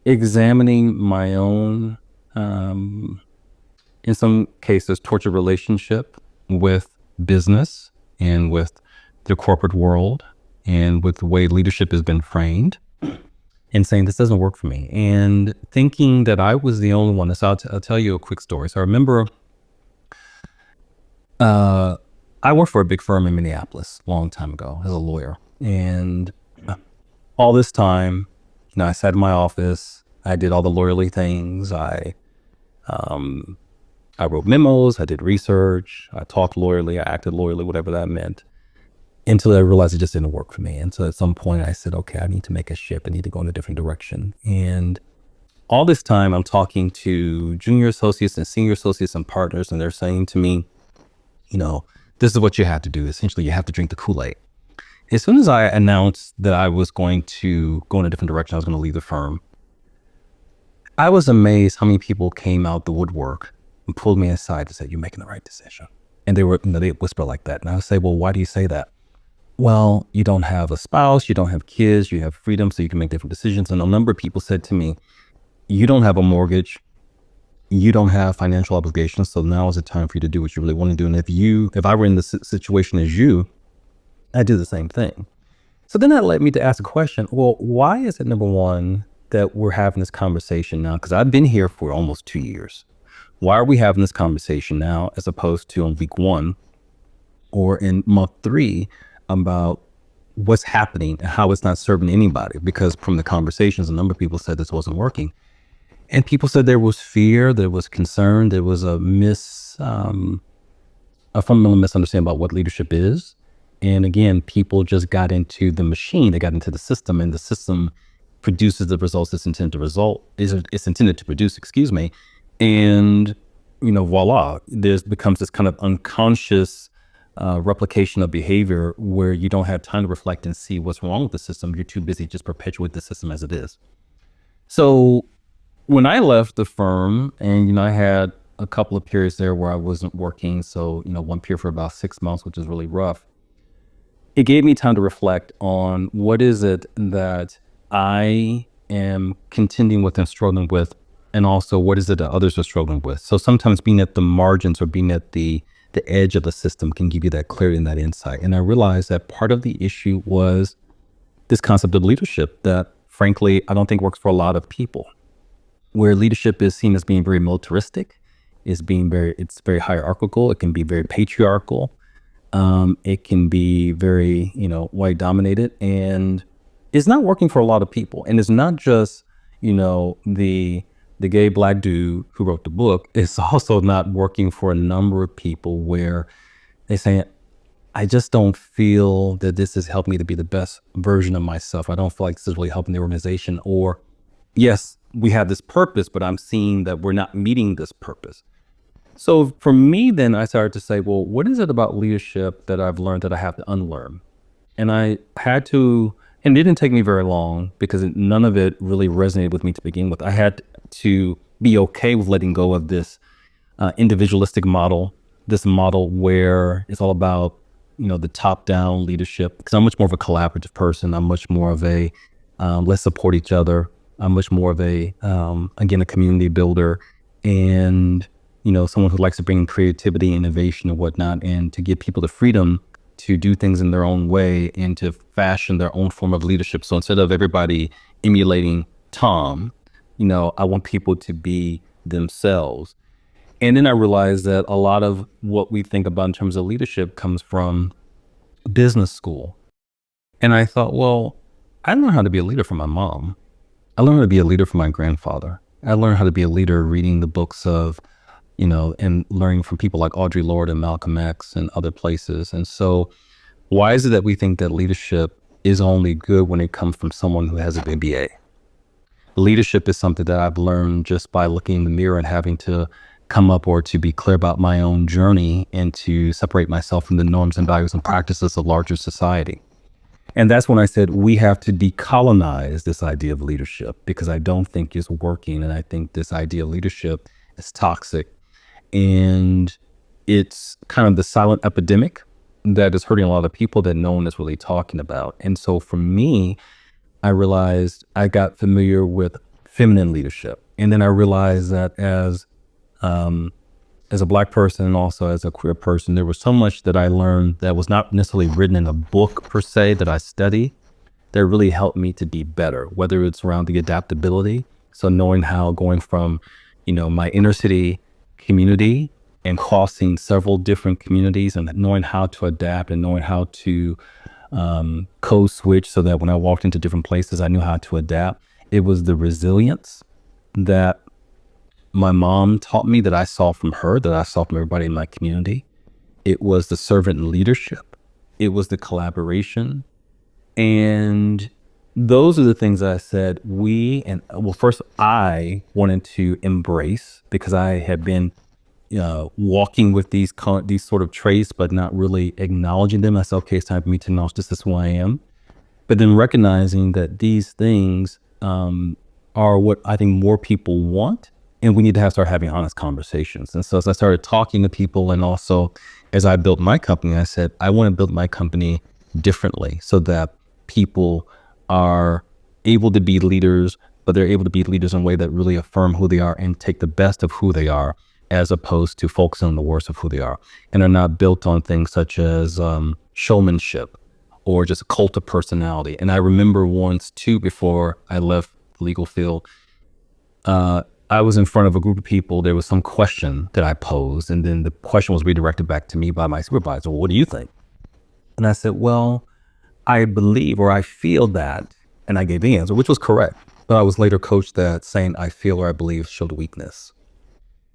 examining my own, in some cases, tortured relationship with business and with the corporate world and with the way leadership has been framed, and saying this doesn't work for me, and thinking that I was the only one. So I'll tell you a quick story. So I remember I worked for a big firm in Minneapolis a long time ago as a lawyer. And all this time, I sat in my office. I did all the lawyerly things. I wrote memos. I did research. I talked lawyerly. I acted lawyerly, whatever that meant, until I realized it just didn't work for me. And so at some point I said, okay, I need to make a shift. I need to go in a different direction. And all this time I'm talking to junior associates and senior associates and partners, and they're saying to me, this is what you have to do. Essentially, you have to drink the Kool-Aid. As soon as I announced that I was going to go in a different direction, I was going to leave the firm, I was amazed how many people came out the woodwork and pulled me aside and said, you're making the right decision. And they whisper like that. And I would say, well, why do you say that? Well, you don't have a spouse, you don't have kids, you have freedom, so you can make different decisions. And a number of people said to me, you don't have a mortgage, you don't have financial obligations, so now is the time for you to do what you really want to do. And if I were in the situation as you, I'd do the same thing. So then that led me to ask a question. Well, why is it, number one, that we're having this conversation now? Because I've been here for almost 2 years. Why are we having this conversation now as opposed to on week 1 or in month 3 about what's happening and how it's not serving anybody? Because from the conversations, a number of people said this wasn't working. And people said there was fear, there was concern, there was a fundamental misunderstanding about what leadership is. And again, people just got into the machine, they got into the system, and the system produces the results it's intended to produce, excuse me. And, voila, becomes this kind of unconscious replication of behavior where you don't have time to reflect and see what's wrong with the system. You're too busy just perpetuate the system as it is. So when I left the firm, and I had a couple of periods there where I wasn't working. So, one period for about 6 months, which is really rough. It gave me time to reflect on what is it that I am contending with and struggling with, and also what is it that others are struggling with. So sometimes being at the margins or being at the edge of the system can give you that clarity and that insight. And I realized that part of the issue was this concept of leadership that, frankly, I don't think works for a lot of people, where leadership is seen as being very militaristic, it's very hierarchical, it can be very patriarchal, it can be very, white dominated, and it's not working for a lot of people. And it's not just, the gay black dude who wrote the book. It's also not working for a number of people where they say, I just don't feel that this is helping me to be the best version of myself. I don't feel like this is really helping the organization. Or, yes, we have this purpose, but I'm seeing that we're not meeting this purpose. So for me, then I started to say, well, what is it about leadership that I've learned that I have to unlearn? And I had to, and it didn't take me very long because none of it really resonated with me to begin with. I had to be okay with letting go of this individualistic model, this model where it's all about, the top-down leadership. Because I'm much more of a collaborative person. I'm much more of a let's support each other. I'm much more of again, a community builder, and someone who likes to bring creativity, innovation, and whatnot, and to give people the freedom to do things in their own way and to fashion their own form of leadership. So instead of everybody emulating Tom, I want people to be themselves. And then I realized that a lot of what we think about in terms of leadership comes from business school. And I thought, well, I learned how to be a leader from my mom. I learned how to be a leader from my grandfather. I learned how to be a leader reading the books of, and learning from people like Audre Lorde and Malcolm X and other places. And so why is it that we think that leadership is only good when it comes from someone who has an MBA? Leadership is something that I've learned just by looking in the mirror and having to come up or to be clear about my own journey and to separate myself from the norms and values and practices of larger society. And that's when I said we have to decolonize this idea of leadership, because I don't think it's working. And I think this idea of leadership is toxic. And it's kind of the silent epidemic that is hurting a lot of people that no one is really talking about. And so for me, I realized I got familiar with feminine leadership. And then I realized that as a Black person and also as a queer person, there was so much that I learned that was not necessarily written in a book per se that I studied that really helped me to be better, whether it's around the adaptability. So knowing how going from, my inner city community and crossing several different communities and knowing how to adapt and knowing how to code switch so that when I walked into different places, I knew how to adapt. It was the resilience that my mom taught me that I saw from her, that I saw from everybody in my community. It was the servant leadership. It was the collaboration. And those are the things that I said first I wanted to embrace, because I had been walking with these sort of traits, but not really acknowledging them. I said, okay, it's time for me to acknowledge this is who I am. But then recognizing that these things are what I think more people want. And we need to start having honest conversations. And so as I started talking to people, and also as I built my company, I said, I want to build my company differently so that people are able to be leaders, but they're able to be leaders in a way that really affirm who they are and take the best of who they are, as opposed to focusing on the worst of who they are, and are not built on things such as showmanship or just a cult of personality. And I remember once too, before I left the legal field, I was in front of a group of people. There was some question that I posed, and then the question was redirected back to me by my supervisor. Well, what do you think? And I said, well, I believe or I feel that, and I gave the answer, which was correct. But I was later coached that saying I feel or I believe showed weakness.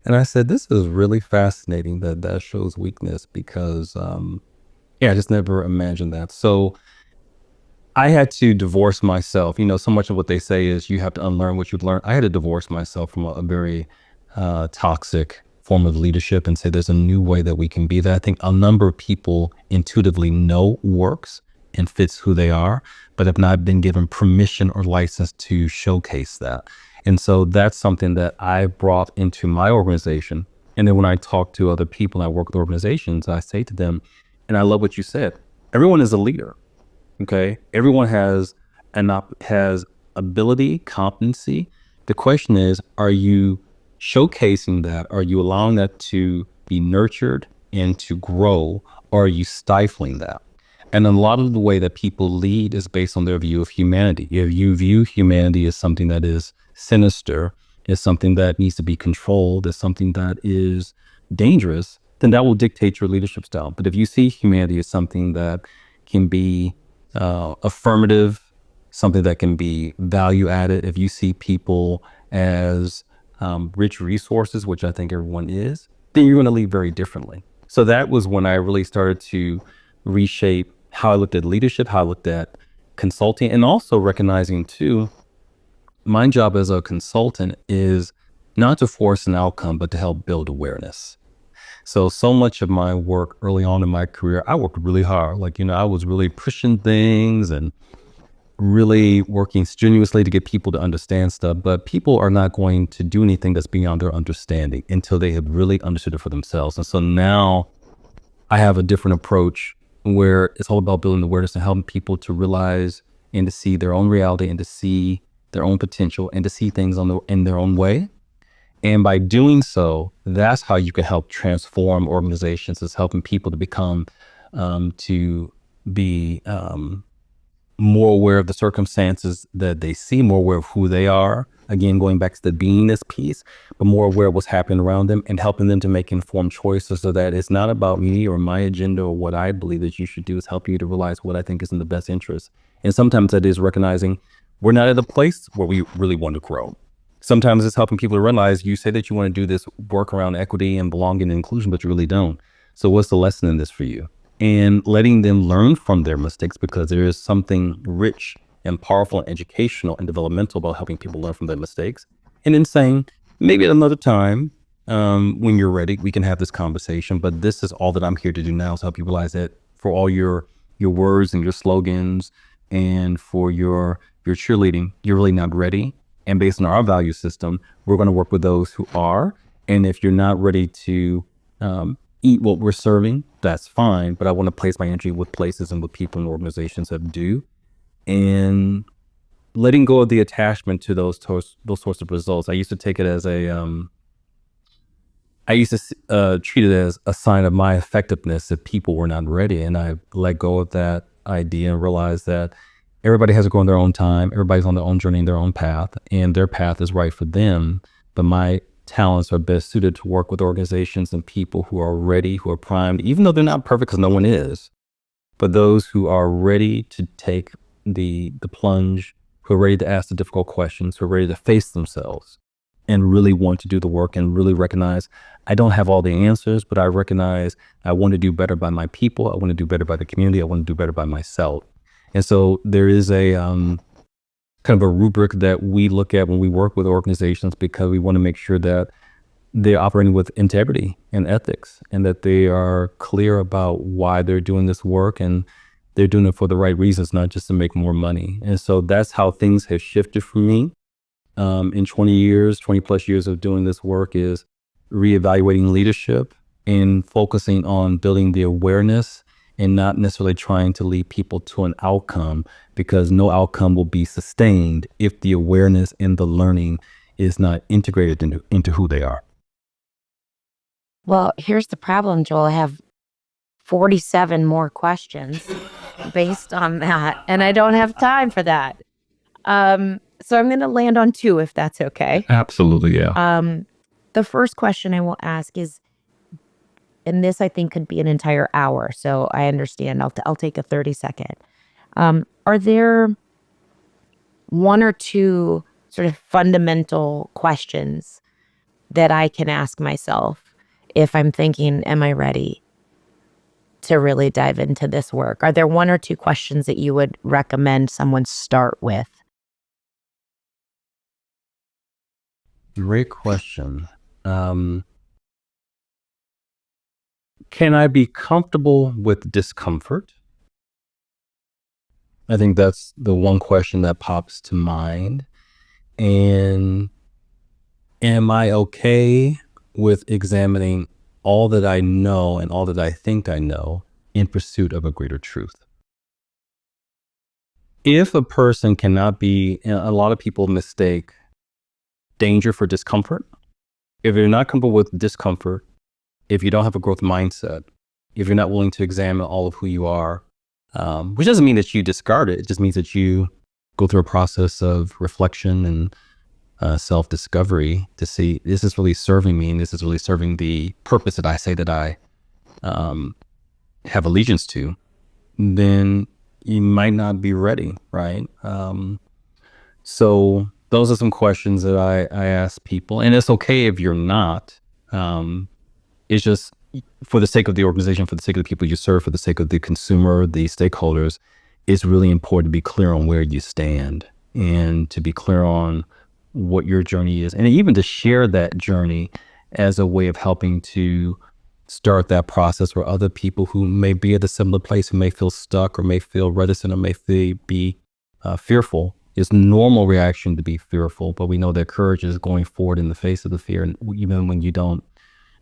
And I said, this is really fascinating that that shows weakness because, I just never imagined that. So I had to divorce myself. So much of what they say is you have to unlearn what you've learned. I had to divorce myself from a very toxic form of leadership and say there's a new way that we can be that I think a number of people intuitively know works and fits who they are, but have not been given permission or license to showcase that. And so that's something that I brought into my organization. And then when I talk to other people and I work with organizations, I say to them, and I love what you said, everyone is a leader. Okay. Everyone has has ability, competency. The question is, are you showcasing that? Are you allowing that to be nurtured and to grow? Or are you stifling that? And a lot of the way that people lead is based on their view of humanity. If you view humanity as something that is sinister, as something that needs to be controlled, as something that is dangerous, then that will dictate your leadership style. But if you see humanity as something that can be affirmative, something that can be value added, if you see people as rich resources, which I think everyone is, then you're going to lead very differently. So that was when I really started to reshape how I looked at leadership, how I looked at consulting, and also recognizing too, my job as a consultant is not to force an outcome, but to help build awareness. So much of my work early on in my career, I worked really hard. I was really pushing things and really working strenuously to get people to understand stuff. But people are not going to do anything that's beyond their understanding until they have really understood it for themselves. And so now I have a different approach where it's all about building awareness and helping people to realize and to see their own reality and to see their own potential and to see things in their own way. And by doing so, that's how you can help transform organizations. Is helping people to become, to be more aware of the circumstances that they see, more aware of who they are. Again, going back to the beingness piece, but more aware of what's happening around them and helping them to make informed choices so that it's not about me or my agenda or what I believe that you should do. Is help you to realize what I think is in the best interest. And sometimes that is recognizing we're not at a place where we really want to grow. Sometimes it's helping people to realize you say that you want to do this work around equity and belonging and inclusion, but you really don't. So what's the lesson in this for you? And letting them learn from their mistakes, because there is something rich and powerful and educational and developmental about helping people learn from their mistakes. And then saying, maybe at another time, when you're ready, we can have this conversation, but this is all that I'm here to do now, is help you realize that for all your words and your slogans and for your cheerleading, you're really not ready. And based on our value system, we're going to work with those who are. And if you're not ready to eat what we're serving, that's fine. But I want to place my energy with places and with people and organizations that do. And letting go of the attachment to those sorts of results. I used to take it as I used to treat it as a sign of my effectiveness if people were not ready. And I let go of that idea and realized that everybody has to go in their own time. Everybody's on their own journey, their own path, and their path is right for them. But my talents are best suited to work with organizations and people who are ready, who are primed, even though they're not perfect, because no one is, but those who are ready to take the plunge, who are ready to ask the difficult questions, who are ready to face themselves and really want to do the work and really recognize I don't have all the answers, but I recognize I want to do better by my people. I want to do better by the community. I want to do better by myself. And so there is a kind of a rubric that we look at when we work with organizations, because we want to make sure that they're operating with integrity and ethics, and that they are clear about why they're doing this work, and they're doing it for the right reasons, not just to make more money. And so that's how things have shifted for me in 20 plus years of doing this work, is reevaluating leadership and focusing on building the awareness and not necessarily trying to lead people to an outcome, because no outcome will be sustained if the awareness and the learning is not integrated into who they are. Well, here's the problem, Joel. I have 47 more questions based on that, and I don't have time for that. So I'm going to land on two, if that's okay. Absolutely, yeah. The first question I will ask is, and this I think could be an entire hour, so I understand. I'll take a 30-second. Are there one or two sort of fundamental questions that I can ask myself if I'm thinking, am I ready to really dive into this work? Are there one or two questions that you would recommend someone start with? Great question. Um, can I be comfortable with discomfort? I think that's the one question that pops to mind. And am I okay with examining all that I know and all that I think I know in pursuit of a greater truth? If a person cannot be, a lot of people mistake danger for discomfort. If you're not comfortable with discomfort, if you don't have a growth mindset, if you're not willing to examine all of who you are, which doesn't mean that you discard it. It just means that you go through a process of reflection and self-discovery to see, this is really serving me and this is really serving the purpose that I say that I have allegiance to, then you might not be ready, right? So those are some questions that I ask people, and it's okay if you're not. It's just for the sake of the organization, for the sake of the people you serve, for the sake of the consumer, the stakeholders, it's really important to be clear on where you stand and to be clear on what your journey is, and even to share that journey as a way of helping to start that process where other people who may be at a similar place, who may feel stuck or may feel reticent or may be fearful. It's normal reaction to be fearful, but we know that courage is going forward in the face of the fear, and even when you don't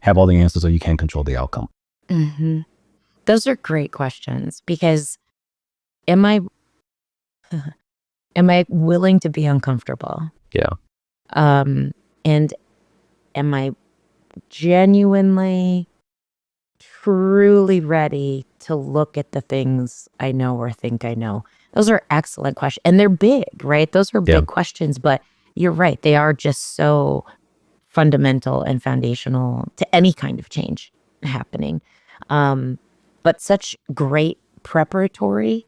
have all the answers or you can't control the outcome. Hmm. Those are great questions because am I am I willing to be uncomfortable? Yeah. And am I genuinely, truly ready to look at the things I know or think I know? Those are excellent questions. And they're big, right? Those are Yeah. big questions, but you're right. They are just so fundamental and foundational to any kind of change happening. But such great preparatory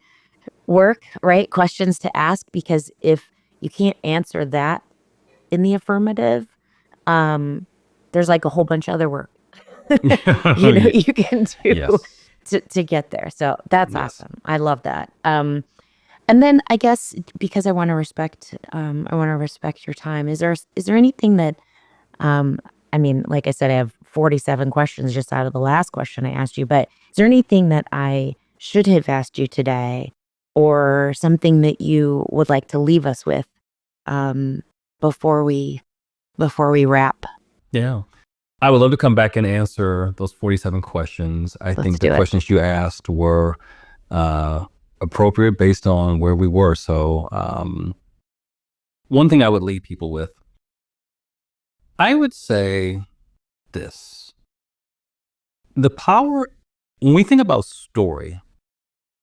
work, right? Questions to ask, because if you can't answer that in the affirmative, there's like a whole bunch of other work you can do Yes. to get there. So that's Yes. awesome. I love that. And then I guess because I want to respect your time. Is there anything that um, I mean, like I said, I have 47 questions just out of the last question I asked you, but is there anything that I should have asked you today or something that you would like to leave us with um, before we wrap? Yeah. I would love to come back and answer those 47 questions. I Let's think the do it. questions you asked were uh, appropriate based on where we were. So, one thing I would leave people with, I would say this: the power, when we think about story,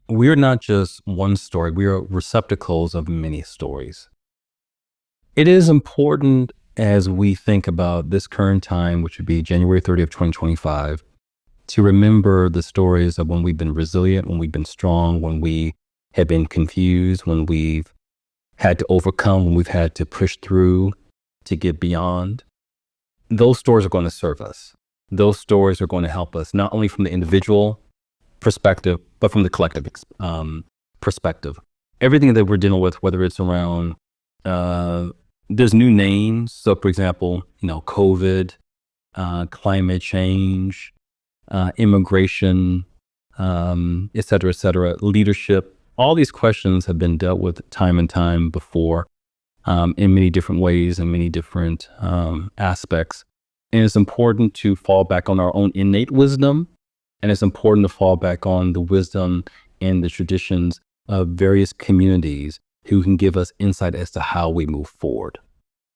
we're not just one story, we are receptacles of many stories. It is important as we think about this current time, which would be January 30th, 2025, to remember the stories of when we've been resilient, when we've been strong, when we have been confused, when we've had to overcome, when we've had to push through to get beyond. Those stories are going to serve us. Those stories are going to help us, not only from the individual perspective, but from the collective perspective. Everything that we're dealing with, whether it's around, there's new names. So, for example, COVID, climate change, immigration, et cetera, leadership. All these questions have been dealt with time and time before, in many different ways and many different aspects. And it's important to fall back on our own innate wisdom. And it's important to fall back on the wisdom and the traditions of various communities who can give us insight as to how we move forward.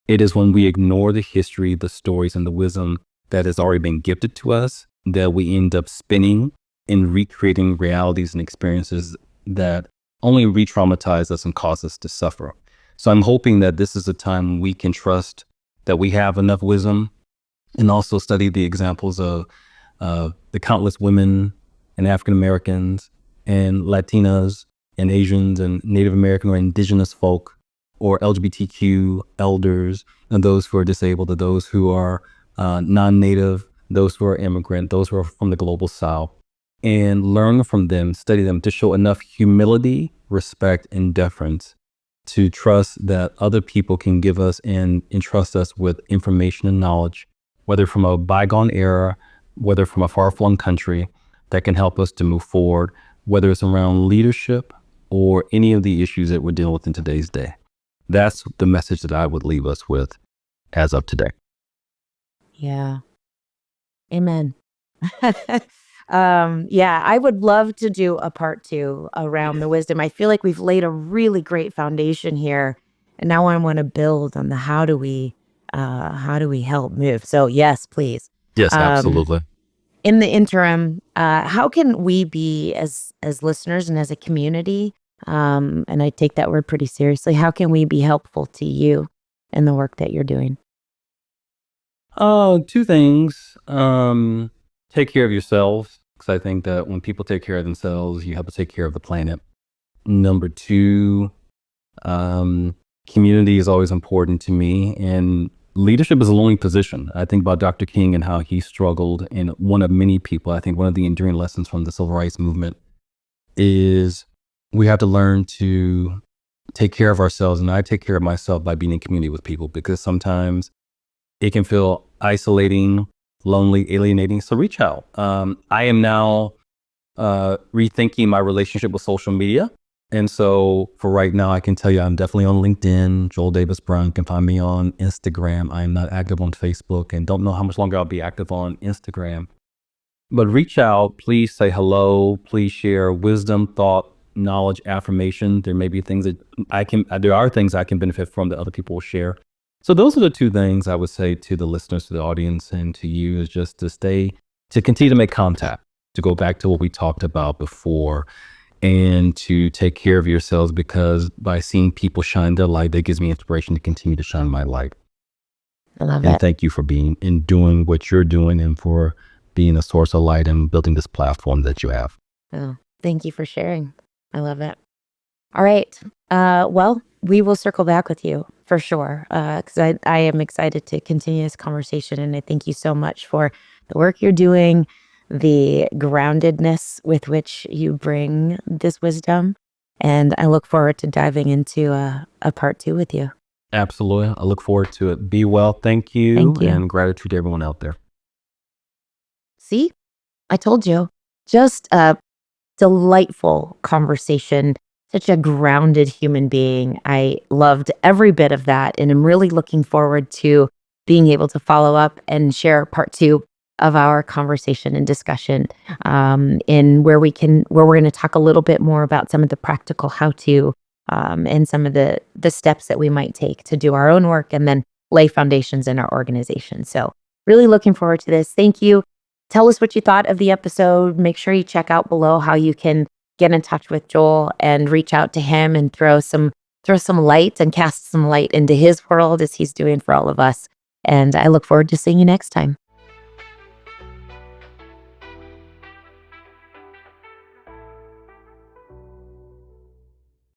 It is when we ignore the history, the stories, and the wisdom that has already been gifted to us that we end up spinning and recreating realities and experiences that only re-traumatize us and cause us to suffer. So I'm hoping that this is a time when we can trust that we have enough wisdom, and also study the examples of the countless women and African Americans and Latinas and Asians and Native American or indigenous folk or LGBTQ elders and those who are disabled, or those who are non-native, those who are immigrant, those who are from the global South, and learn from them, study them, to show enough humility, respect, and deference to trust that other people can give us and entrust us with information and knowledge, whether from a bygone era, whether from a far-flung country, that can help us to move forward, whether it's around leadership or any of the issues that we're dealing with in today's day. That's the message that I would leave us with as of today. Yeah. Amen. Yeah, I would love to do a part 2 around the wisdom. I feel like we've laid a really great foundation here, and now I want to build on the how do we help move? So yes, please. Yes, Um, absolutely. in the interim, how can we be as listeners and as a community, and I take that word pretty seriously, how can we be helpful to you in the work that you're doing? Two things. Take care of yourselves, because I think that when people take care of themselves, you have to take care of the planet. Number two, community is always important to me, and leadership is a lonely position. I think about Dr. King and how he struggled, and one of many people. I think one of the enduring lessons from the civil rights movement is we have to learn to take care of ourselves, and I take care of myself by being in community with people, because sometimes it can feel isolating, lonely, alienating. So reach out. I am now rethinking my relationship with social media. And so for right now, I can tell you I'm definitely on LinkedIn. Joel Davis Brown. You can find me on Instagram. I am not active on Facebook, and don't know how much longer I'll be active on Instagram. But reach out, please say hello, please share wisdom, thought, knowledge, affirmation. There may be things that there are things I can benefit from that other people will share. So those are the two things I would say to the listeners, to the audience, and to you, is just to continue to make contact, to go back to what we talked about before, and to take care of yourselves, because by seeing people shine their light, that gives me inspiration to continue to shine my light. I love And it. thank you for being and doing what you're doing, and for being a source of light and building this platform that you have. Oh, thank you for sharing. I love it. All right. Well, we will circle back with you for sure, because I am excited to continue this conversation. And I thank you so much for the work you're doing, the groundedness with which you bring this wisdom. And I look forward to diving into a part 2 with you. Absolutely. I look forward to it. Be well. Thank you. Thank you. And gratitude to everyone out there. See, I told you. Just a delightful conversation, such a grounded human being. I loved every bit of that, and I'm really looking forward to being able to follow up and share part 2 of our conversation and discussion, in where we're going to talk a little bit more about some of the practical how to, and some of the steps that we might take to do our own work and then lay foundations in our organization. So really looking forward to this. Thank you. Tell us what you thought of the episode. Make sure you check out below how you can get in touch with Joel and reach out to him and throw some light and cast some light into his world as he's doing for all of us. And I look forward to seeing you next time.